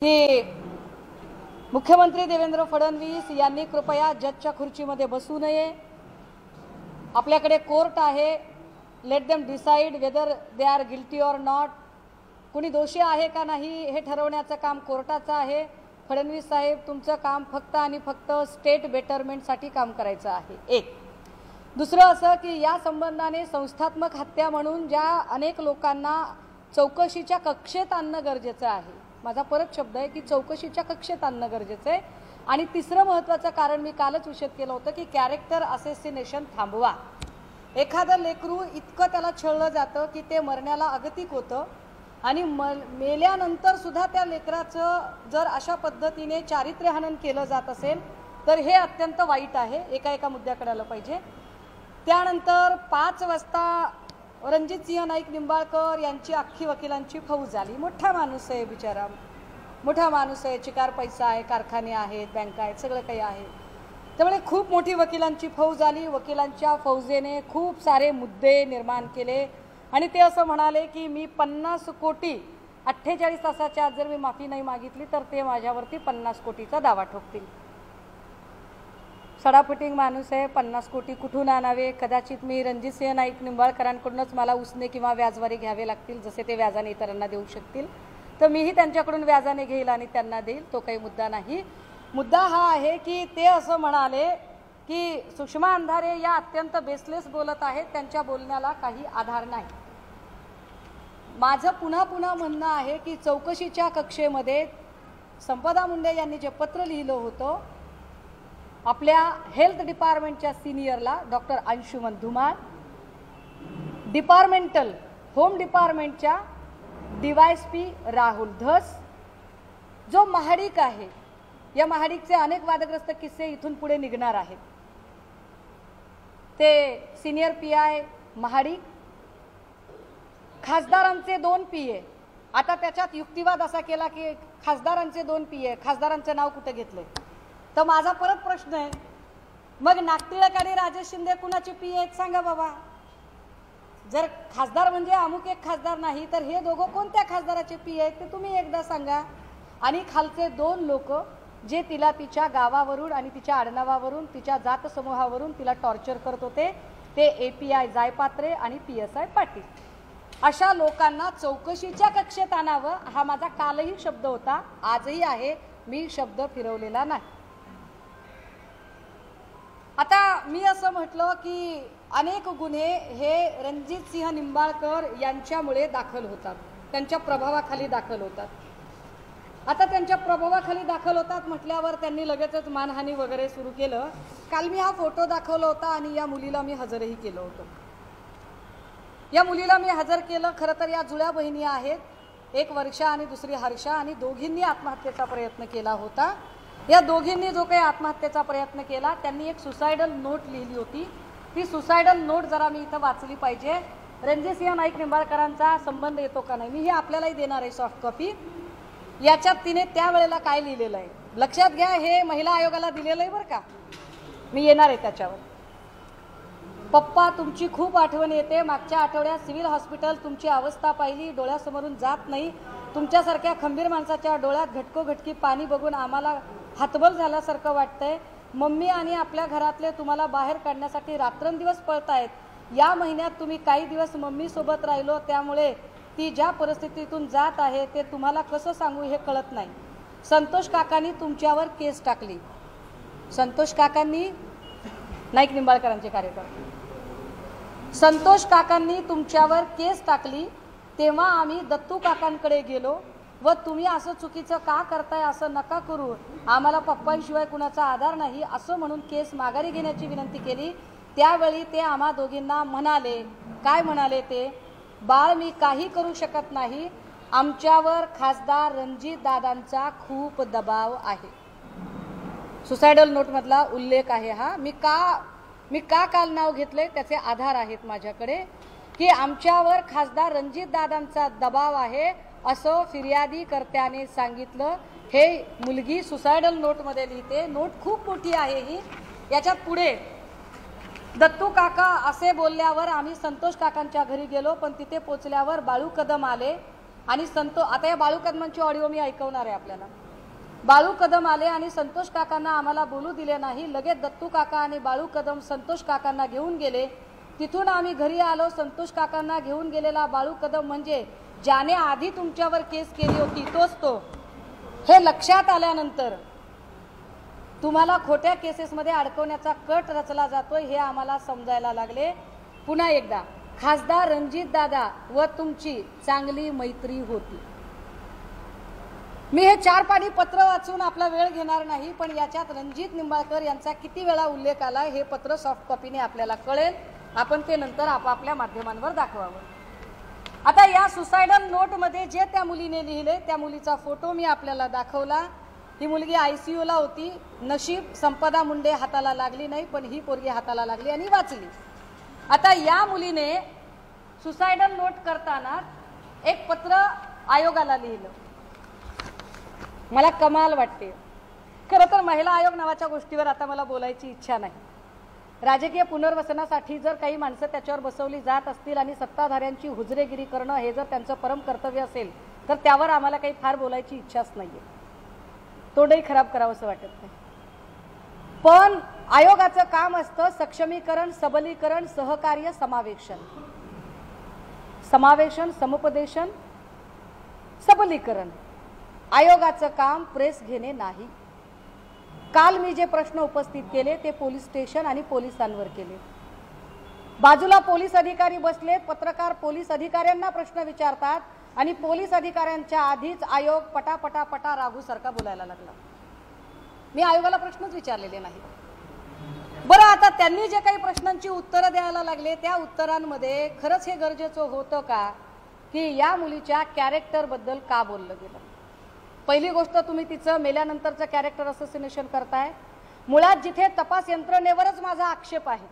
की मुख्यमंत्री देवेंद्र फडणवीस यांनी कृपया जजच्या खुर्चीमध्ये बसू नये। आपल्याकडे कोर्ट आहे, let them decide whether they are guilty or not. कुणी दोषी आहे का नाही हे ठरवण्याचं काम कोर्टाचं आहे। फडणवीस साहेब, तुमचं काम फक्त आणि फक्त स्टेट बेटरमेंटसाठी काम करायचं आहे। एक दुसरं असं की या संबंधाने संस्थात्मक हत्या म्हणून ज्या अनेक लोकांना चौकशीच्या कक्षेत आणणं गरजेचं आहे। माझा परत शब्द आहे की चौकशीच्या कक्षेत आणणं गरजेचं आहे। आणि तिसरं महत्त्वाचं कारण मी कालच विषद केलं होतं की कॅरेक्टर असेसिनेशन थांबवा। एखादं लेकरू इतकं त्याला छळलं जातं की ते मरण्याला अगतिक होतं आणि मेल्यानंतर सुद्धा त्या लेकराचं जर अशा पद्धतीने चारित्र्यहनन केलं जात असेल तर हे अत्यंत वाईट आहे। एका मुद्द्याकडे आलं पाहिजे। त्यानंतर 5 वाजता रणजितसिंह नाईक निंबाळकर यांची अख्खी वकिलांची फौज आली। मोठा माणूस आहे बिचारा, मोठा माणूस आहे, चिकार पैसा आहे, कारखाने आहेत, बँका आहेत, सगळं काही आहे। त्यामुळे खूप मोठी वकिलांची फौज आली। वकिलांच्या फौजेने खूप सारे मुद्दे निर्माण केले आणि ते असं म्हणाले की मी 50 कोटी 48 तासाच्या आत जर मी माफी नाही मागितली तर ते माझ्यावरती 50 कोटीचा दावा ठोकतील। सडाफुटिंग माणूस आहे, 50 कोटी कुठून आणावे? कदाचित मी रणजितसिंह नाईक निंबाळकरांकडूनच मला उसने किंवा व्याजवारी घ्यावे लागतील, जसे ते व्याजाने इतरांना देऊ शकतील तर मीही त्यांच्याकडून व्याजाने घेईल आणि त्यांना देईल। तो काही मुद्दा नाही। मुद्दा हा आहे की ते असं म्हणाले की सुषमा अंधारे या अत्यंत बेसलेस बोलत आहेत, त्यांच्या बोलण्याला काही आधार नाही। माझं पुन्हा पुन्हा म्हणणं आहे की चौकशीच्या कक्षेमध्ये संपदा मुंडे यांनी जे पत्र लिहिलं होतं आपल्या हेल्थ डिपार्टमेंटच्या सिनियरला doctor Anshuman Dhumal, departmental home डिपार्टमेंटच्या DYSP राहुल धस, जो महाडिक आहे, या महाडिकचे अनेक वादग्रस्त किस्से इथून पुढे निघणार आहेत। ते सिनियर PI महाडिक, खासदारांचे 2 PA। आता त्याच्यात युक्तिवाद असा केला की खासदारांचे 2 PA, खासदारांचं नाव कुठे घेतलंय? तर माझा परत प्रश्न आहे, मग नागटिळक आणि राजेश शिंदे कुणाचे PA आहेत सांगा बाबा। जर खासदार म्हणजे अमुक एक खासदार नाही तर हे दोघं कोणत्या खासदाराचे PA आहेत ते तुम्ही एकदा सांगा। आणि खालचे 2 लोक जे तिला तिच्या गावावरून आणि तिच्या आडनावावरून तिच्या जात समूहावरून तिला टॉर्चर करत होते ते API जायपात्रे आणि PSI पाटील। अशा लोकांना चौकशीच्या कक्षेत आणावं हा माझा कालही शब्द होता, आजही आहे, मी शब्द फिरवलेला नाही। आता मी असं म्हटलं की अनेक गुन्हे हे रणजितसिंह निंबाळकर यांच्यामुळे दाखल होतात, त्यांच्या प्रभावाखाली दाखल होतात। आता त्यांच्या प्रभावाखाली दाखल होतात म्हटल्यावर त्यांनी लगेचच मानहानी वगैरे सुरू केलं। काल मी हा फोटो दाखवला होता आणि या मुलीला मी हजरही केलं होतं। या मुलीला मी हजर केलं। खरं तर या जुळ्या बहिणी आहेत, एक वर्षा आणि दुसरी हर्षा, आणि दोघींनी आत्महत्येचा प्रयत्न केला होता। या दोघींनी जो काही आत्महत्येचा प्रयत्न केला त्यांनी एक सुसाइडल नोट लिहिली होती। ती सुसाइडल नोट जरा मी इथं वाचली पाहिजे। रणजितसिंह नाईक निंबाळकरांचा संबंध येतो का नाही मी हे आपल्यालाही देणार आहे सॉफ्ट कॉपी। याच्यात तिने त्यावेळेला काय लिहिलेलं आहे लक्षात घ्या, हे महिला आयोगाला दिलेलं आहे बरं का, मी येणार आहे त्याच्यावर। पप्पा, तुमची खूप आठवण येते। मागच्या आठवड्यात सिव्हिल हॉस्पिटल तुमची अवस्था पाहिली, डोळ्यासमोरून जात नाही। तुमच्यासारख्या खंबीर माणसाच्या डोळ्यात घटकोघटकी पाणी बघून आम्हाला हातबल झाल्यासारखं वाटतंय। मम्मी आणि आपल्या घरातले तुम्हाला बाहेर काढण्यासाठी रात्रंदिवस पळतायत। या महिन्यात तुम्ही काही दिवस मम्मी सोबत राहिलो, त्यामुळे ती ज्या परिस्थितीतून जात आहे ते तुम्हाला कसं सांगू हे कळत नाही। संतोष काकांनी तुमच्यावर केस टाकली। संतोष काकांनी, नाईक निंबाळकरांचे कार्यकर्ते, संतोष काकांनी तुमच्यावर केस टाकली। तेव्हा आम्ही दत्तू काकांकडे गेलो व तुम्ही असं चुकीचं का करताय, असं नका करू, आम्हाला पप्पांशिवाय कुणाचा आधार नाही असं म्हणून केस माघारी घेण्याची विनंती केली। त्यावेळी ते आम्हा दोघींना म्हणाले, काय म्हणाले ते, बाळ मी काही करू शकत नाही, आमच्यावर खासदार रणजित दादांचा खूप दबाव आहे। सुसाइडल नोटमधला उल्लेख आहे हा। मी का काल नाव घेतले त्याचे आधार आहेत माझ्याकडे की आमच्यावर खासदार रणजित दादांचा दबाव आहे असं फिर्यादीकर्त्याने सांगितलं। हे मुलगी सुसाइडल नोटमध्ये लिहिते, नोट खूप मोठी आहे ही। याच्यात पुढे दत्तू काका असे बोलल्यावर आम्ही संतोष काकांच्या घरी गेलो, पण तिथे पोचल्यावर बाळू कदम आले आणि आता या बाळू कदमांची ऑडिओ मी ऐकवणार आहे आपल्याला. बाळू कदम आले आणि संतोष काकांना आम्हाला बोलू दिले नाही. लगेच दत्तू काका आणि बाळू कदम संतोष काकांना घेऊन गेले. तिथून आम्ही घरी आलो. संतोष काकांना घेऊन गेलेला बाळू कदम म्हणजे ज्याने आधी तुमच्यावर केस केली होती तोच तो. हे लक्षात आल्यानंतर तुम्हाला खोट्या केसेसमध्ये अडकवण्याचा कट रचला जातोय हे आम्हाला समजायला लागले. पुन्हा एकदा खासदार रणजित दादा व तुमची चांगली मैत्री होती. मी हे 4 पानी पत्र वाचून आपला वेळ घेणार नाही, पण याच्यात रणजित निंबाळकर यांचा किती वेळा उल्लेख आला हे पत्र सॉफ्ट कॉपीने आपल्याला कळेल. आपण ते नंतर आपापल्या माध्यमांवर दाखवावं. आता या सुसायडल नोटमध्ये जे त्या मुलीने लिहिले त्या मुलीचा फोटो मी आपल्याला दाखवला. ही मुलगी ICUला होती. नशीब संपदा मुंडे हाताला लागली नाही, पण ही पोरगी हाताला लागली आणि वाचली. आता या मुलीने सुसायडल नोट करताना एक पत्र आयोगाला लिहिलं. मला कमाल वाटते. खरं तर महिला आयोग नावाच्या गोष्टीवर आता मला बोलायची इच्छा नाही. राजकीय पुनर्वसनासाठी जर काही माणसं त्याच्यावर बसवली जात असतील आणि सत्ताधाऱ्यांची हुजरेगिरी करणं हे जर त्यांचं परम कर्तव्य असेल तर त्यावर आम्हाला काही फार बोलायची इच्छाच नाहीये. तोंडही खराब करावं असं वाटत नाही. पण आयोगाचं काम असतं सक्षमीकरण, सबलीकरण, सहकार्य, समावेशन, समुपदेशन, सबलीकरण. आयोगाचं काम प्रेस घेणे नाही. काल मी जे प्रश्न उपस्थित केले ते पोलीस स्टेशन आणि पोलिसांवर केले. बाजूला पोलीस अधिकारी बसलेत. पत्रकार पोलीस अधिकाऱ्यांना प्रश्न विचारतात आणि पोलीस अधिकाऱ्यांच्या आधीच आयोग पटा राघूसारखा बोलायला लागला. मी आयोगाला प्रश्नच विचारलेले नाही. बरं, आता त्यांनी जे काही प्रश्नांची उत्तरं द्यायला लागले त्या उत्तरांमध्ये खरंच हे गरजेचं होतं का की या मुलीच्या कॅरेक्टर बद्दल का बोललं गेलं? पहिली गोष्ट, तुम्ही तिचं मेल्यानंतरचं कॅरेक्टर असोसिनेशन करताय. मुळात जिथे तपास यंत्रणेवरच माझा आक्षेप आहे,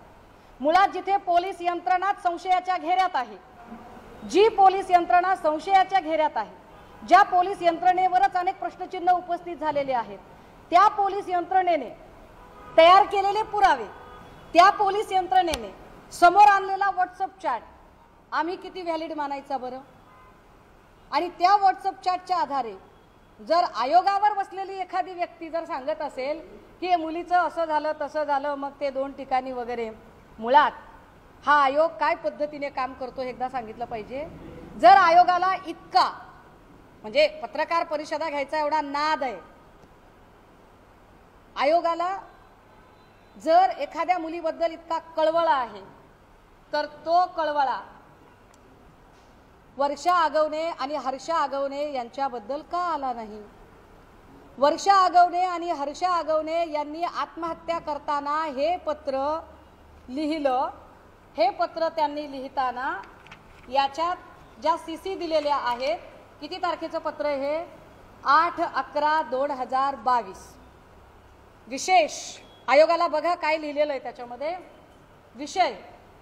मुळात जिथे पोलीस यंत्रणाच संशयाच्या घेऱ्यात आहे, जी पोलीस यंत्रणा संशयाच्या घेऱ्यात आहे, ज्या पोलीस यंत्रणेवरच अनेक प्रश्नचिन्ह उपस्थित झालेले आहेत, त्या पोलीस यंत्रणेने तयार केलेले पुरावे, त्या पोलीस यंत्रणेने समोर आणलेला व्हॉट्सअप चॅट आम्ही किती व्हॅलिड मानायचा बरं? आणि त्या व्हॉट्सअप चॅटच्या आधारे जर आयोगावर बसलेली एखादी व्यक्ती जर सांगत असेल की मुलीचं असं झालं तसं झालं, मग ते 2 ठिकाणी वगैरे, मुळात हा आयोग काय पद्धतीने काम करतो हे एकदा सांगितलं पाहिजे. जर आयोगाला इतका म्हणजे पत्रकार परिषदा घ्यायचा एवढा नाद आहे, आयोगाला जर एखाद्या मुलीबद्दल इतका कळवळा आहे, तर तो कळवळा वर्षा आगवणे आणि हर्षा आगवणे यांच्याबद्दल का आला नाही? वर्षा आगवणे आणि हर्षा आगवणे यांनी आत्महत्या करताना हे पत्र लिहिलं. हे पत्र त्यांनी लिहिताना याच्यात ज्या CC दिलेल्या आहेत, किती तारखेचं पत्र आहे हे? 8/11/2022. विशेष आयोगाला बघा काय लिहिलेलं आहे त्याच्यामध्ये. विषय: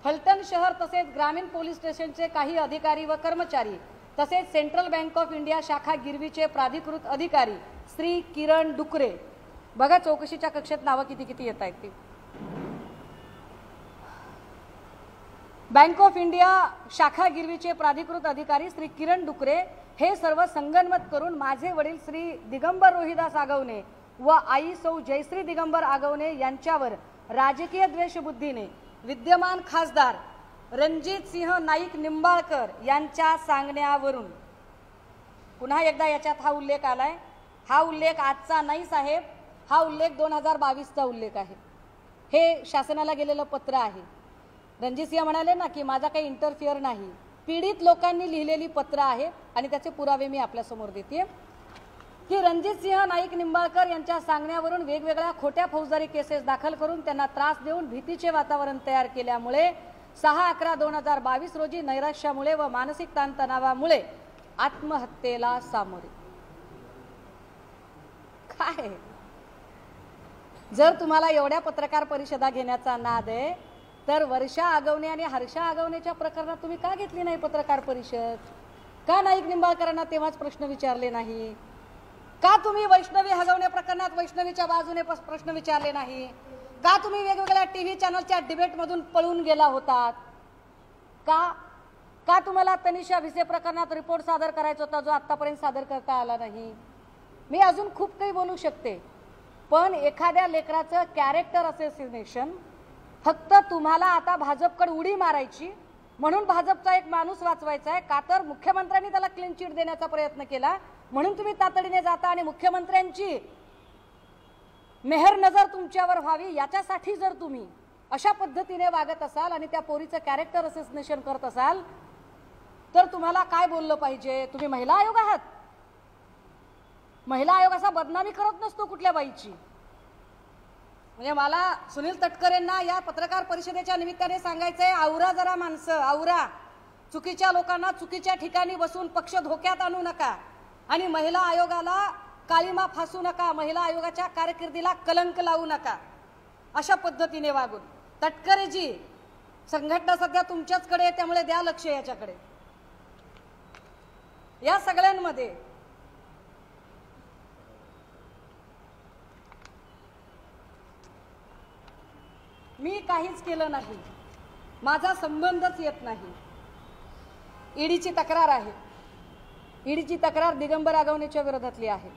फलटण शहर तसेच ग्रामीण पोलीस स्टेशनचे काही अधिकारी व कर्मचारी तसेच सेंट्रल बँक ऑफ इंडिया शाखा गिरवीचे प्राधिकृत अधिकारी श्री किरण डुकरे. बघा चौकशीच्या कक्षेत नावं किती येत आहेत ती. बँक ऑफ इंडिया शाखा गिरवीचे प्राधिकृत अधिकारी श्री किरण डुकरे हे सर्व संगनमत करून माझे वडील श्री दिगंबर रोहिदास आगवणे व आई सौ जयश्री दिगंबर आगवणे यांच्यावर राजकीय द्वेषबुद्धीने विद्यमान खासदार रणजित सिंह नाईक निंबाळकर यांच्या सांगण्यावरून, पुन्हा एकदा याच्यात हा उल्लेख आलाय. हा उल्लेख आजचा नाही साहेब, हा उल्लेख 2022चा उल्लेख आहे. हे शासनाला गेलेलं पत्र आहे. रणजित सिंह म्हणाले ना की माझा काही इंटरफिअर नाही. पीडित लोकांनी लिहिलेली पत्र आहे आणि त्याचे पुरावे मी आपल्या समोर देते की रणजित सिंह नाईक निंबाळकर यांच्या सांगण्यावरून वेगवेगळ्या खोट्या फौजदारी केसेस दाखल करून त्यांना त्रास देऊन भीतीचे वातावरण तयार केल्यामुळे 6/11/2022 रोजी नैराश्यामुळे व मानसिक ताणतणावामुळे आत्महत्येला सामोरे. काय जर तुम्हाला एवढ्या पत्रकार परिषदा घेण्याचा नाद आहे तर वर्षा आगवणे आणि हर्षा आगवणेच्या प्रकरणात तुम्ही का घेतली नाही पत्रकार परिषद? का नाईक निंबाळकरांना तेव्हाच प्रश्न विचारले नाही? का तुम्ही वैष्णवी हगवणे प्रकरणात वैष्णवीच्या बाजूने प्रश्न विचारले नाही? का तुम्ही वेगवेगळ्या TV चॅनलच्या डिबेटमधून पळून गेला होतात? का का तुम्हाला तनिषा भिसे प्रकरणात रिपोर्ट सादर करायचा होता जो आतापर्यंत सादर करता आला नाही? मी अजून खूप काही बोलू शकते, पण एखाद्या लेकराचं कॅरेक्टर असोसिएशन फक्त तुम्हाला आता भाजपकडे उडी मारायची म्हणून भाजपचा एक माणूस वाचवायचा आहे का, तर मुख्यमंत्र्यांनी त्याला क्लीन चिट देण्याचा प्रयत्न केला म्हणून तुम्ही तातडीने जाता आणि मुख्यमंत्र्यांची मेहर नजर तुमच्यावर व्हावी याच्यासाठी जर तुम्ही अशा पद्धतीने वागत असाल आणि त्या पोरीचं कॅरेक्टर असोसिएशन करत असाल तर तुम्हाला काय बोललं पाहिजे? तुम्ही महिला आयोग आहात. महिला आयोग असा बदनामी करत नसतो कुठल्या बाईची. म्हणजे मला सुनील तटकरेंना या पत्रकार परिषदेच्या निमित्ताने सांगायचंय, आवरा जरा माणसं, आवरा. चुकीच्या लोकांना चुकीच्या ठिकाणी बसून पक्ष धोक्यात आणू नका आणि महिला आयोगाला काळीमा फासू नका, महिला आयोगाच्या कारकिर्दीला कलंक लावू नका. अशा पद्धतीने वागून तटकरेजी संघटना सध्या तुमच्याचकडे, त्यामुळे द्या लक्ष याच्याकडे. या सगळ्यांमध्ये मी काहीच केलं नाही, माझा संबंधच येत नाही. ईडीची तक्रार आहे. ईडीची तक्रार दिगंबर आगवणेच्या विरोधातली आहे.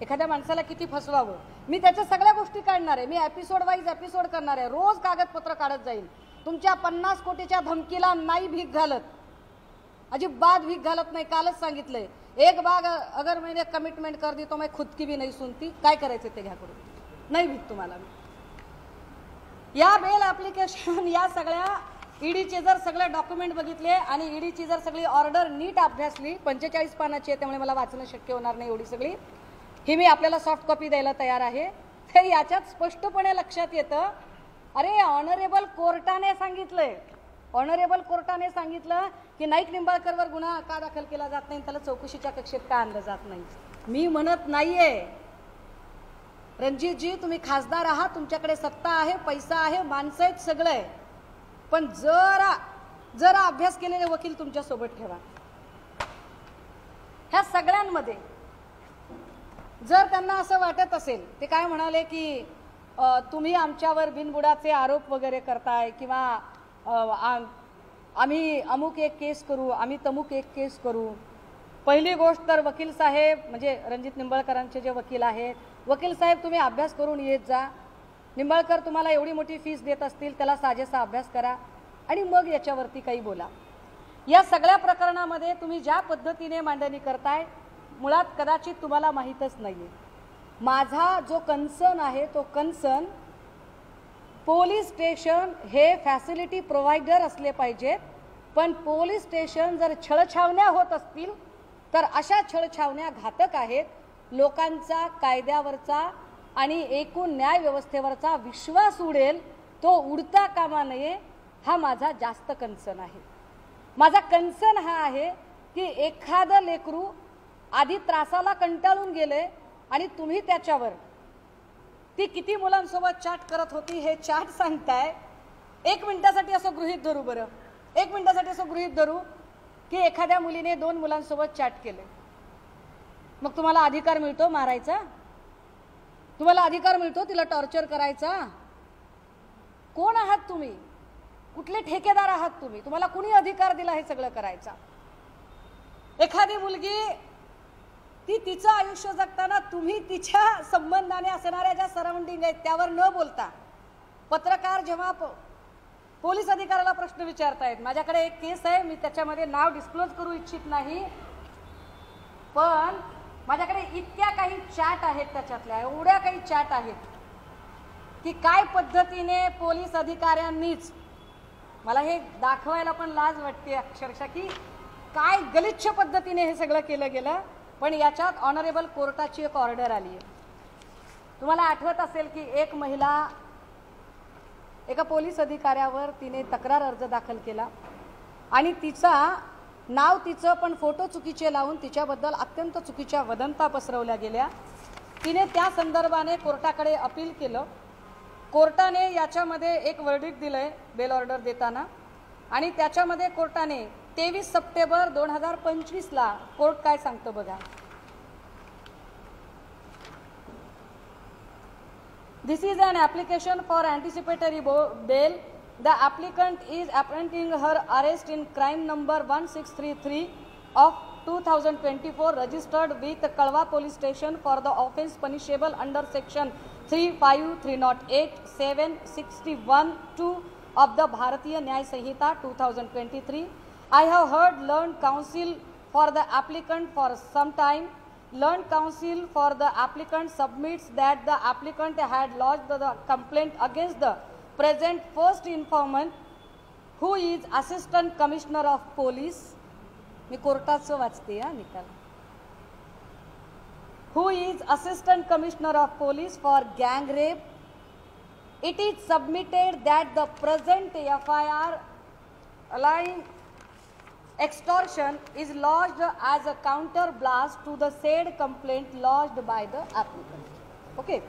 एखाद्या माणसाला किती फसवावं मी त्याच्या सगळ्या गोष्टी काढणार आहे. मी एपिसोड वाईज एपिसोड करणार आहे. रोज कागदपत्र काढत जाईल. तुमच्या 50 कोटीच्या धमकीला नाही भीक घालत, अजिबात भीक घालत नाही. कालच सांगितलंय, एक बाग अगर मैंने कमिटमेंट कर दी तो मैं खुद की भी नहीं सुनती. काय करायचं ते घ्या करून, नाही भीक तुम्हाला. या बेल ऍप्लिकेशन या सगळ्या ईडीचे जर सगळे डॉक्युमेंट बघितले आणि ईडीची जर सगळी ऑर्डर नीट अभ्यासली, 45 पानाची आहे त्यामुळे मला वाचणं शक्य होणार नाही एवढी सगळी, ही मी आपल्याला सॉफ्ट कॉपी द्यायला तयार आहे. तर याच्यात स्पष्टपणे लक्षात येतं, अरे ऑनरेबल कोर्टाने सांगितलंय, ऑनरेबल कोर्टाने सांगितलं की नाईक निंबाळकरवर गुन्हा का दाखल केला जात नाही, त्याला चौकशीच्या कक्षेत का आणलं जात नाही. मी म्हणत नाहीये रणजितजी, तुम्ही खासदार आहात, तुमच्याकडे सत्ता आहे, पैसा आहे, माणसं आहेत, सगळं आहे, पण जरा अभ्यास केलेले वकील तुमच्या सोबत ठेवा. ह्या सगळ्यांमध्ये जर त्यांना असं वाटत असेल, ते काय म्हणाले की तुम्ही आमच्यावर बिनबुडाचे आरोप वगैरे करताय किंवा आम्ही अमुक एक केस करू, आम्ही तमुक एक केस करू. पहिली गोष्ट तर वकील साहेब म्हणजे रणजित निंबाळकरांचे जे वकील आहेत, वकील साहेब तुम्ही अभ्यास करून येत जा. निंबाळकर तुम्हाला एवढी मोठी फीस देत असतील, त्याला साजेसा अभ्यास करा आणि मग याच्यावरती काही बोला. या सगळ्या प्रकरणामध्ये तुम्ही ज्या पद्धतीने मांडणी करताय मुळात कदाचित तुम्हाला माहीतच नाहीये. माझा जो कन्सर्न आहे तो कन्सर्न पोलीस स्टेशन हे फॅसिलिटी प्रोव्हायडर असले पाहिजेत, पण पोलीस स्टेशन जर छळछावण्या होत असतील तर अशा छळछावण्या घातक आहेत. लोकांचा कायद्यावरचा आणि एकूण न्याय व्यवस्थेवरचा विश्वास उडेल, तो उडता कामा नये, हा माझा जास्त कन्सर्न आहे. माझा कन्सर्न हा आहे की एखादं लेकरू आधी त्रासाला कंटाळून गेले आणि तुम्ही त्याच्यावर ती किती मुलांसोबत चॅट करत होती हे चॅट सांगताय. 1 मिनिटासाठी असं गृहीत धरू, बरं 1 मिनिटासाठी असं गृहीत धरू की एखाद्या मुलीने 2 मुलांसोबत चॅट केले, मग तुम्हाला अधिकार मिळतो मारायचा? तुम्हाला अधिकार मिळतो तिला टॉर्चर करायचा? कोण आहात तुम्ही? कुठले ठेकेदार आहात तुम्ही? तुम्हाला कुणी अधिकार दिला हे सगळं करायचा? एखादी मुलगी ती तिचं आयुष्य जगताना तुम्ही तिच्या संबंधाने असणाऱ्या ज्या सराउंडिंग आहेत त्यावर न बोलता, पत्रकार जेव्हा पोलीस अधिकाऱ्याला प्रश्न विचारतायत, माझ्याकडे एक केस आहे, मी त्याच्यामध्ये नाव डिस्क्लोज करू इच्छित नाही, पण माझ्याकडे इतक्या काही चॅट आहेत, त्याच्यातल्या एवढ्या काही चॅट आहेत की काय पद्धतीने पोलीस अधिकाऱ्यांनीच, मला हे दाखवायला पण लाज वाटते अक्षरशः की काय गलिच्छ पद्धतीने हे सगळं केलं गेलं. पण याच्यात ऑनरेबल कोर्टाची एक ऑर्डर आली आहे. तुम्हाला आठवत असेल की एक महिला एका पोलीस अधिकाऱ्यावर तिने तक्रार अर्ज दाखल केला आणि तिचं पण फोटो चुकीचे लावून तिच्याबद्दल अत्यंत चुकीच्या वदंता पसरवल्या गेल्या. तिने त्या संदर्भाने कोर्टाकडे अपील केलं. कोर्टाने याच्यामध्ये एक वर्डिक्ट दिलंय बेल ऑर्डर देताना आणि त्याच्यामध्ये कोर्टाने 23 सप्टेंबर 2025 ला कोर्ट काय सांगतो बघा. This is an application for anticipatory bail the applicant is apprehending her arrest in crime number 1633 of 2024 registered with Kalwa police station for the offence punishable under section 35, 308, 7, 61, 2 of the Bharatiya Nyay Sanhita 2023. I have heard learned counsel for the applicant for some time. Learned counsel for the applicant submits that the applicant had lodged the complaint against the present first informant, who is Assistant Commissioner of Police. मी कोर्टाचं वाचते हा निकाल. Who is Assistant Commissioner of Police for gang rape. It is submitted that the present FIR allying extortion is lodged as a counter blast to the said complaint lodged by the applicant. Okay.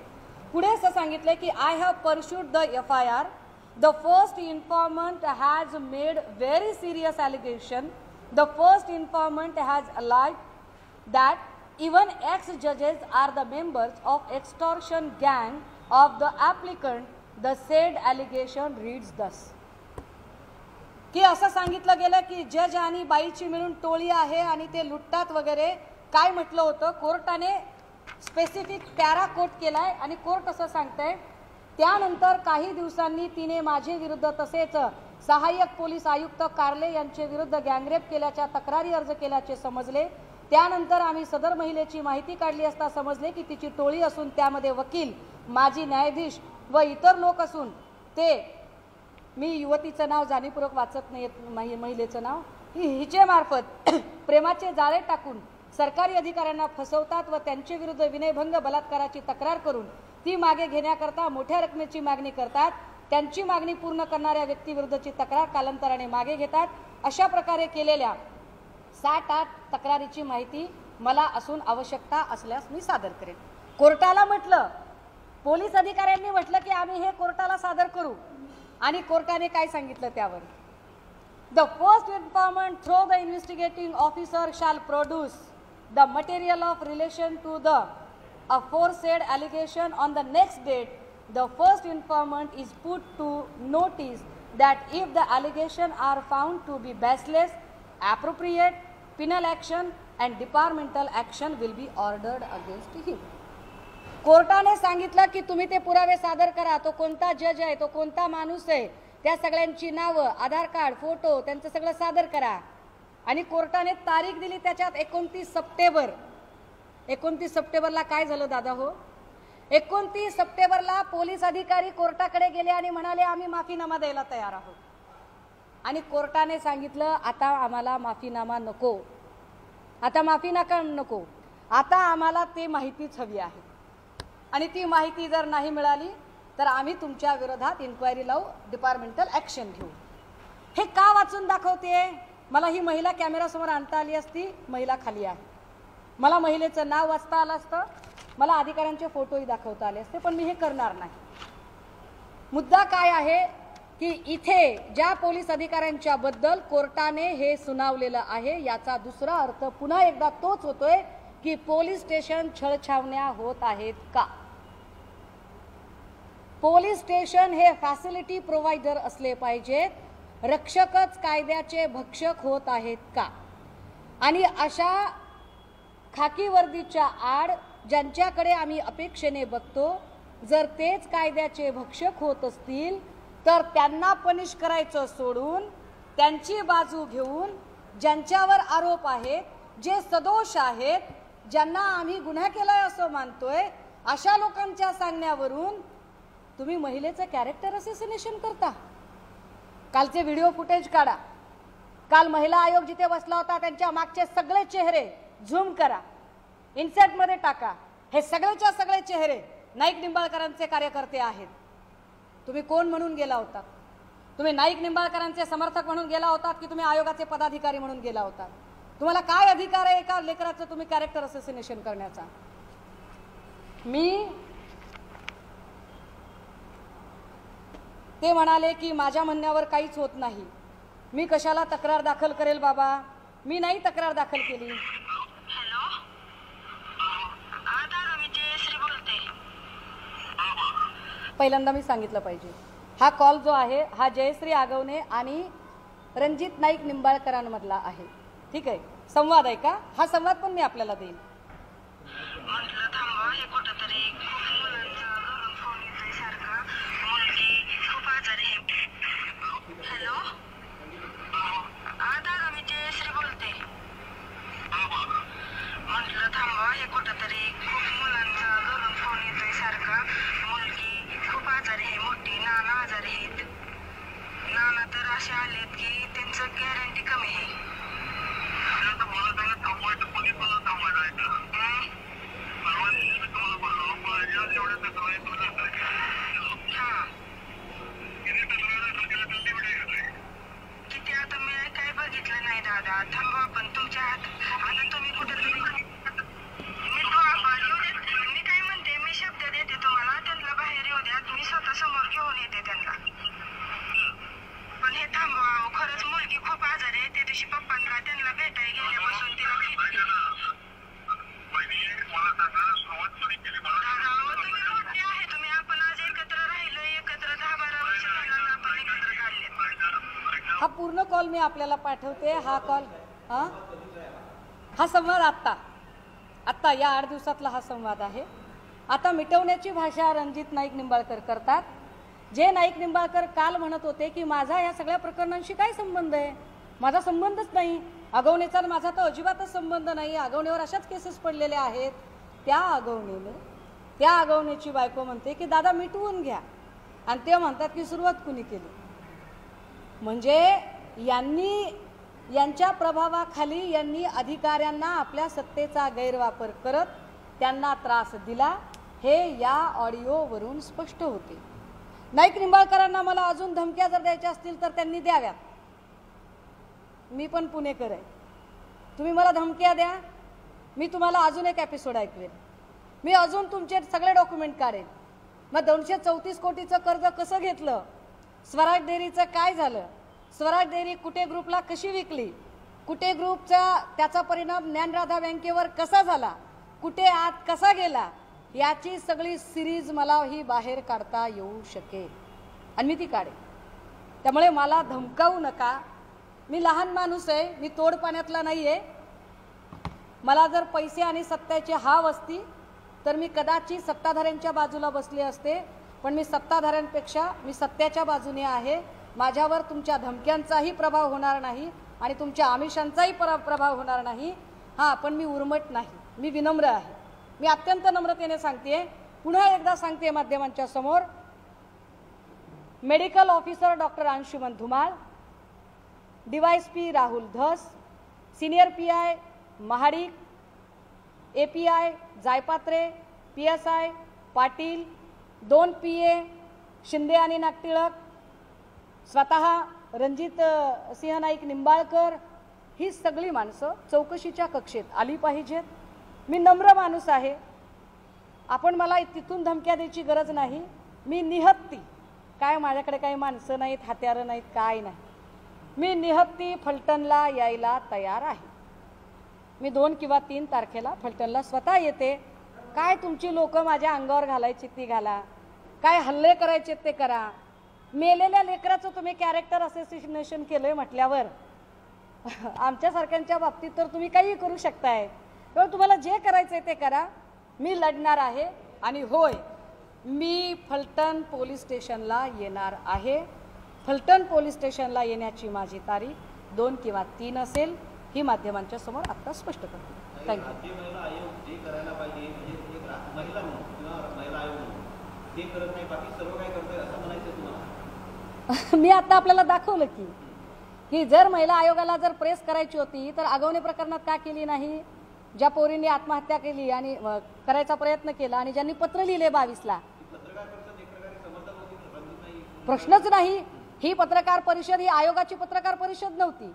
पुढे असं सांगितलं की I have pursued the FIR. The first informant has made very serious allegation. The first informant has alleged that even ex-judges are the members of extortion gang of the applicant. The said allegation reads thus. की असं सांगितलं गेलं की जज आणि बाईची मिळून टोळी आहे आणि ते लुटतात वगैरे. काय म्हटलं होतं कोर्टाने स्पेसिफिक पॅरा कोट केलाय आणि कोर्ट असं सांगतंय त्यानंतर काही दिवसांनी तिने माझे विरुद्ध तसेच सहाय्यक पोलीस आयुक्त कार्ले यांचे विरुद्ध गँगरेप केल्याच्या तक्रारी अर्ज केल्याचे समजले. त्यानंतर आम्ही सदर महिलेची माहिती काढली असता समजले की तिची टोळी असून त्यामध्ये वकील, माजी न्यायाधीश व इतर लोक असून ते मी युवतीचं नाव जाणीवपूर्वक वाचत नाही महिलेचं नाव हिचे मार्फत प्रेमाचे जाळे टाकून सरकारी अधिकाऱ्यांना फसवतात व त्यांच्या विरुद्ध विनयभंग बलात्काराची तक्रार करून ती मागे घेण्याकरता मोठ्या रकमेची मागणी करतात. त्यांची मागणी पूर्ण करणाऱ्या व्यक्तीविरुद्धची तक्रार कालांतराने मागे घेतात. अशा प्रकारे केलेल्या 7-8 तक्रारीची माहिती मला असून आवश्यकता असल्यास मी सादर करेन. कोर्टाला म्हटलं, पोलीस अधिकाऱ्यांनी म्हटलं की आम्ही हे कोर्टाला सादर करू आणि कोर्टाने काय सांगितलं त्यावर The first informant through the investigating officer shall produce the material of relation to the aforesaid allegation on the next date. The first informant is put to notice that if the allegation are found to be baseless, appropriate penal action and departmental action will be ordered against him. कोर्टाने सांगितलं की तुम्ही ते पुरावे सादर करा. तो कोणता जज आहे, तो कोणता माणूस आहे, त्या सगळ्यांची नावं, आधार कार्ड, फोटो त्यांचं सगळं सादर करा. आणि कोर्टाने तारीख दिली त्याच्यात 29 सप्टेंबर. 29 सप्टेंबरला काय झालं दादा हो? 29 सप्टेंबरला पोलीस अधिकारी कोर्टाकडे गेले आणि म्हणाले आम्ही माफीनामा द्यायला तयार आहोत. आणि कोर्टाने सांगितलं आता आम्हाला माफीनामा नको, आता माफीनामा नको, आता आम्हाला ते माहितीच हवी आहे आणि ती माहिती जर नाही मिळाली तर आम्ही तुमच्या विरोधात इन्क्वायरी लावू, डिपार्टमेंटल ॲक्शन घेऊ. हे का वाचून दाखवते? मला ही महिला कॅमेरासमोर आणता आली असती. महिला खाली आहे, मला महिलेचं नाव वाचता आलं असतं, मला अधिकाऱ्यांचे फोटोही दाखवता आले असते, पण मी हे करणार नाही. मुद्दा काय आहे की इथे ज्या पोलीस अधिकाऱ्यांच्या बद्दल कोर्टाने हे सुनावलेलं आहे याचा दुसरा अर्थ पुन्हा एकदा तोच होतोय की पोलीस स्टेशन छळछावण्या होत आहेत का? पोलीस स्टेशन हे फॅसिलिटी प्रोव्हायडर असले पाहिजेत, रक्षकच कायद्याचे भक्षक होत आहेत का? आणि अशा खाकी वर्दीच्या आड ज्यांच्याकडे आम्ही अपेक्षेने बघतो जर तेच कायद्याचे भक्षक होत असतील तर त्यांना पनिश करायचं सोडून त्यांची बाजू घेऊन ज्यांच्यावर आरोप आहेत, जे सदोष आहेत, ज्यांना आम्ही गुन्हा केलाय असं मानतोय, अशा लोकांच्या सांगण्यावरून तुम्ही महिलेचं कॅरेक्टर असोसिएशन करता. कालचे व्हिडिओ फुटेज काढा. काल महिला आयोग जिथे बसला होता त्यांच्या मागचे सगळे चेहरे झूम करा, इन्सर्ट मध्ये टाका. हे सगळेच्या सगळे चेहरे नाईक निंबाळकरांचे कार्यकर्ते आहेत. तुम्ही कोण म्हणून गेला होता? तुम्ही नाईक निंबाळकरांचे समर्थक म्हणून गेला होतात की तुम्ही आयोगाचे पदाधिकारी म्हणून गेला होता? तुम्हाला काय अधिकार आहे एका लेकराचं तुम्ही कॅरेक्टर असोसिएशन करण्याचा? मी ते म्हणाले की माझ्या म्हणण्यावर काहीच होत नाही, मी कशाला तक्रार दाखल करेल बाबा, मी नाही तक्रार दाखल केली. हॅलो, दादा मी जयश्री बोलते. पहिल्यांदा मी सांगितलं पाहिजे हा कॉल जो आहे हा जयश्री आगवणे आणि रणजित नाईक निंबाळकरांमधला आहे. ठीक आहे, संवाद आहे का? हा संवाद पण मी आपल्याला देईन. म्हटलं थांबा, हे कुठंतरी खूप मुलांचा घरून फोन येतोय सारखा, मुलगी खूप आजारी आहे. हॅलो, दादा मी जयश्री बोलते. म्हटलं थांबा, हे कुठंतरी खूप मुलांचा घरून फोन येतोय सारखा, मुलगी खूप आजारी आहे, मोठी नाना आजारी आहेत. नाना तर असे आलेत की त्यांचं गॅरंटी कमी आहे. किती आता मी काय बघितलं नाही दादा. थांबा पण तुमच्या आता तुम्ही कुठेतरी मी काय म्हणते, मी शब्द देते तुम्हाला, त्यांना बाहेर येऊ द्या, मी स्वतः समोर घेऊन येते त्यांना. पण हे थांबवा, खरंच मुलगी खूप आजारी आहे. त्या दिवशी पप्पांना त्यांना भेटायला गेल्यापासून तिला तुम्ही मोठे आहे, तुम्ही आपण आज एकत्र राहिलो, एकत्र 10-12 वर्ष झालं आपण एकत्र काढले. हा पूर्ण कॉल मी आपल्याला पाठवते. हा कॉल हा संवाद आत्ता या 8 दिवसातला हा संवाद आहे. आता मिटवण्याची भाषा रणजित नाईक निंबाळकर करतात. जे नाईक निंबाळकर काल म्हणत होते की माझा या सगळ्या प्रकरणांशी काय संबंध आहे, माझा संबंधच नाही, आगवणेचा माझा तर अजिबातच संबंध नाही, आगवणेवर अशाच केसेस पडलेल्या आहेत. त्या आगवणेची बायको म्हणते की दादा मिटवून घ्या, आणि ते म्हणतात की सुरुवात कुणी केली. म्हणजे यांच्या प्रभावाखाली यांनी अधिकाऱ्यांना आपल्या सत्तेचा गैरवापर करत त्यांना त्रास दिला, हे या ऑडिओवरून स्पष्ट होते. नाईक निंबाळकरांना मला अजून धमक्या जर द्यायच्या असतील तर त्यांनी द्याव्यात. मी पण पुणेकर आहे, तुम्ही मला धमक्या द्या, मी तुम्हाला अजून एक एपिसोड ऐकवेन, मी अजून तुमचे सगळे डॉक्युमेंट काढेन. मग 234 कोटीचं कर्ज कसं घेतलं, स्वराज डेअरीचं काय झालं, स्वराज डेअरी कुठे ग्रुपला कशी विकली, कुठे ग्रुपचा त्याचा परिणाम ज्ञानराधा बँकेवर कसा झाला, कुठे आत कसा गेला, याची सगळी सिरीज मला ही बाहेर काढता येऊ शकेल आणि मी ती काढेन. त्यामुळे मला धमकावू नका. मी लहान माणूस आहे, मी तोड पाण्यातला नाही आहे. मला जर पैसे आणि सत्तेची हाव असती तर मी कदाचित सत्ताधाऱ्यांच्या बाजूला बसले असते, पण मी सत्ताधाऱ्यांपेक्षा मी सत्याच्या बाजूने आहे. माझ्यावर तुमच्या धमक्यांचाही प्रभाव होणार नाही आणि तुमच्या आमिषांचाही प्रभाव होणार नाही. हां, पण मी उर्मट नाही, मी विनम्र आहे. मी अत्यंत नम्रतेने सांगते, पुन्हा एकदा सांगते माध्यमांच्या समोर, medical officer doctor Anshuman Dhumal, DYSP Rahul Dhas, senior PI Mahadik, API Jaypatre, PSI Patil, 2 PA Shinde आणि नागटिळक, स्वतः रणजित सिंह नाईक निंबाळकर, ही सगळी माणसं चौकशीच्या कक्षेत आली पाहिजेत. मी नम्र माणूस आहे, आपण मला तिथून धमक्या द्यायची गरज नाही. मी निहत्ती, काय माझ्याकडे काही माणसं नाहीत, हत्यारं नाहीत, काय नाही, मी निहत्ती फलटणला यायला तयार आहे. मी 2 किंवा 3 तारखेला फलटणला स्वतः येते. काय तुमची लोक माझ्या अंगावर घालायची ती घाला, काय हल्ले करायचे ते करा. मेलेल्या लेकराचं तुम्ही कॅरेक्टर असोसिएशन केलंय म्हटल्यावर आमच्यासारख्यांच्या बाबतीत तर तुम्ही काही करू शकताय. तर तुम्हाला जे करायचंय ते करा, मी लढणार आहे. आणि होय, मी फलटण पोलीस स्टेशनला येणार आहे. फलटण पोलीस स्टेशनला येण्याची माझी तारीख 2 किंवा 3 असेल, ही माध्यमांच्या समोर आता स्पष्ट करतो. थँक्यू. मी आता आपल्याला दाखवलं की जर महिला आयोगाला जर प्रेस करायची होती तर आगवणे प्रकरणात का केली नाही, ज्या पोरींनी आत्महत्या केली आणि करायचा प्रयत्न केला आणि ज्यांनी पत्र लिहिले 22ला, प्रश्नच नाही. ही पत्रकार परिषद ही आयोगाची पत्रकार परिषद नव्हती,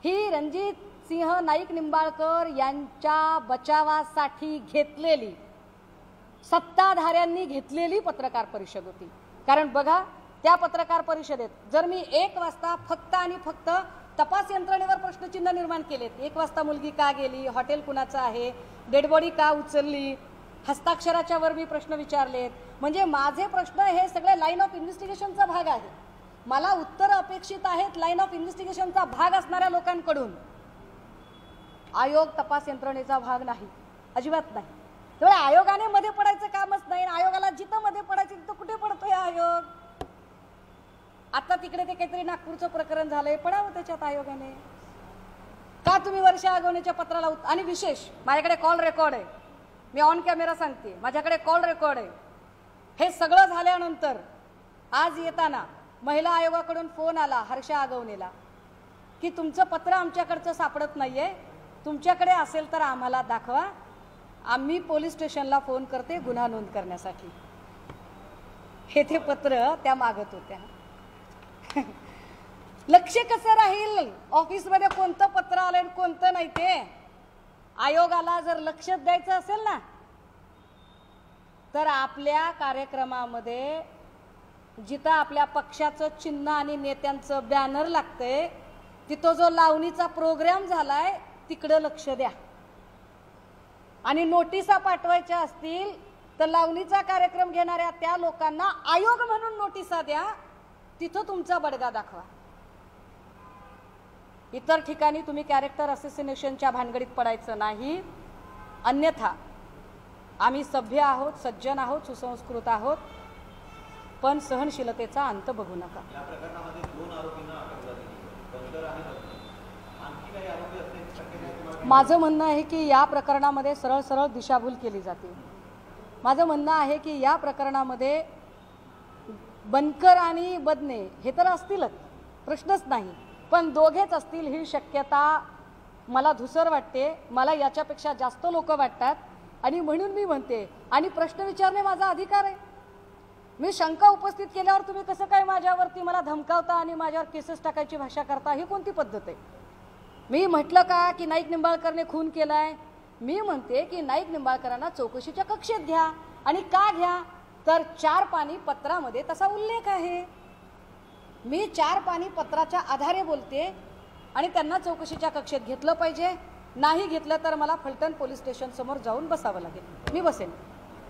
ही रणजित सिंह नाईक निंबाळकर यांच्या बचावासाठी घेतलेली, सत्ताधाऱ्यांनी घेतलेली पत्रकार परिषद होती. कारण बघा, त्या पत्रकार परिषदेत जर मी 1 वाजता फक्त आणि फक्त तपास यंत्रणेवर प्रश्नचिन्ह निर्माण केलेत, 1 वाजता मुलगी का गेली, हॉटेल कुणाचं आहे, डेड बॉडी का उचलली, हस्ताक्षराच्या वर मी प्रश्न विचारलेत. म्हणजे माझे प्रश्न हे सगळे लाईन ऑफ इन्व्हेस्टिगेशनचा भाग आहे. मला उत्तर अपेक्षित आहेत लाईन ऑफ इन्व्हेस्टिगेशनचा भाग असणाऱ्या लोकांकडून. आयोग तपास यंत्रणेचा भाग नाही, अजिबात नाही. त्यामुळे आयोगाने मध्ये पडायचं कामच नाही. आयोगाला जिथं मध्ये पडायचं तिथं कुठे पडतोय आयोग? आता तिकडे ते काहीतरी नागपूरचं प्रकरण झालंय, पडावं त्याच्यात आयोगाने. का तुम्ही वर्षा आगवण्याच्या पत्राला आणि विशेष माझ्याकडे कॉल रेकॉर्ड आहे, मी ऑन कॅमेरा सांगते, माझ्याकडे कॉल रेकॉर्ड आहे. हे सगळं झाल्यानंतर आज येताना महिला आयोगाकडून फोन आला हर्षा आगवणेला की तुमचं पत्र आमच्याकडचं सापडत नाहीये, तुमच्याकडे असेल तर आम्हाला दाखवा, आम्ही पोलीस स्टेशनला फोन करते गुन्हा नोंद करण्यासाठी. हे ते पत्र त्या मागत होत्या. लक्ष कसं राहील ऑफिसमध्ये कोणतं पत्र आलंय कोणतं नाही ते? आयोगाला जर लक्ष द्यायचं असेल ना तर आपल्या कार्यक्रमामध्ये जिथं आपल्या पक्षाचं चिन्ह आणि नेत्यांचं बॅनर लागतंय तिथं जो लावणीचा प्रोग्राम झालाय तिकडं लक्ष द्या. आणि नोटिसा पाठवायच्या असतील तर लावणीचा कार्यक्रम घेणाऱ्या त्या लोकांना आयोग म्हणून नोटिसा द्या, तिथं तुमचा बडगा दाखवा. इतर ठिकाणी तुम्ही कॅरेक्टर असोसिएशनच्या भानगडीत पडायचं नाही. अन्यथा आम्ही सभ्य आहोत, सज्जन आहोत, सुसंस्कृत आहोत, पण सहनशीलतेचा अंत बघू नका. या प्रकरणामध्ये 2 आरोपींना अटक झाली, बंकर आणि रत्ने. आणखी काही आरोपी असण्याची शक्यता आहे? माझं म्हणणं आहे की या प्रकरणामध्ये सरळ सरळ दिशाभूल केली जाते. माझं म्हणणं आहे की या प्रकरणामध्ये बनकर आणि बदने हे तर असतीलच, प्रश्नच नाही, पण दोघेच असतील ही शक्यता मला धुसर वाटते. मला याच्यापेक्षा जास्त लोक वाटतात आणि म्हणून मी म्हणते, आणि प्रश्न विचारणे माझा अधिकार आहे. मी शंका उपस्थित केल्यावर तुम्ही कसं काय माझ्यावरती मला धमकावता आणि माझ्यावर केसेस टाकायची भाषा करता? ही कोणती पद्धत आहे? मी म्हटलं का की नाईक निंबाळकरने खून केलाय? मी म्हणते की नाईक निंबाळकरांना चौकशीच्या कक्षेत घ्या. आणि का घ्या? तर 4 पानी पत्रामध्ये तसा उल्लेख आहे. मी 4 पानी पत्राच्या आधारे बोलते आणि त्यांना चौकशीच्या कक्षेत घेतलं पाहिजे. नाही घेतलं तर मला फलटण पोलीस स्टेशन समोर जाऊन बसावं लागेल. मी बसेन.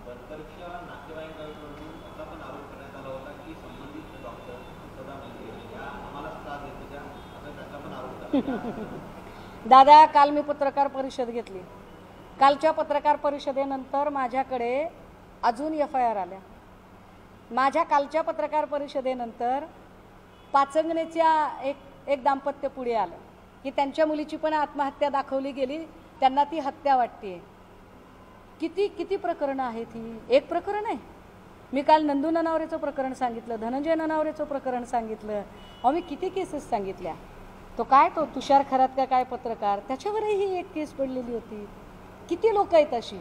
बनकरच्या नातेवाईकांकडून असा पण आरोप करण्यात आला होता की संबंधित डॉक्टर सदा म्हणजे या आम्हाला त्रास देत होत्या, असं त्याचा पण आरोप. दादा, काल मी पत्रकार परिषद घेतली. कालच्या पत्रकार परिषदेनंतर माझ्याकडे अजून FIR आल्या. माझ्या कालच्या पत्रकार परिषदेनंतर पाचंगणेच्या एक दाम्पत्य पुढे आलं की त्यांच्या मुलीची पण आत्महत्या दाखवली गेली, त्यांना ती हत्या वाटते. किती प्रकरणं आहेत ही? एक प्रकरण आहे. मी काल नंदू ननावरेचं प्रकरण सांगितलं, धनंजय ननावरेचं प्रकरण सांगितलं, मी किती केसेस सांगितल्या. तो तुषार खरात का काय पत्रकार, त्याच्यावरही एक केस पडलेली होती. किती लोक आहेत अशी?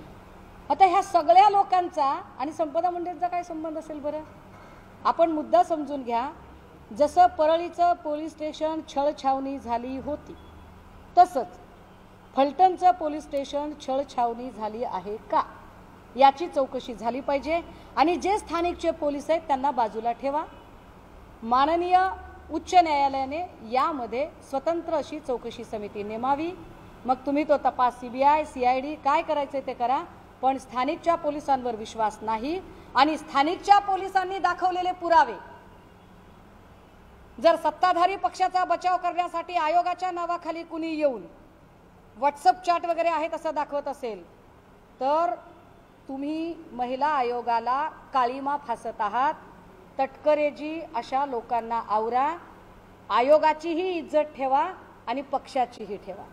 आता ह्या सगळ्या लोकांचा आणि संपदा मुंडेंचा काय संबंध असेल बरं? आपण मुद्दा समजून घ्या. जसं परळीचं पोलीस स्टेशन छळछावणी झाली होती तसंच फलटणचं पोलीस स्टेशन छळछावणी झाली आहे का याची चौकशी झाली पाहिजे. आणि जे स्थानिकचे पोलीस आहेत त्यांना बाजूला ठेवा. माननीय उच्च न्यायालयाने यामध्ये स्वतंत्र अशी चौकशी समिती नेमावी. मग तुम्ही तो तपास CBI CID काय करायचे ते करा, पण स्थानिकच्या पोलिसांवर विश्वास नाही. आणि स्थानिकच्या पोलिसांनी दाखवलेले पुरावे जर सत्ताधारी पक्षाचा बचाव करण्यासाठी आयोगाच्या नावाखाली कुणी येऊन व्हॉट्सअप चॅट वगैरे आहेत असं दाखवत असेल तर तुम्ही महिला आयोगाला काळीमा फासत आहात. तटकरेजी अशा लोकांना आवरा. आयोगाचीही इज्जत ठेवा आणि पक्षाचीही ठेवा.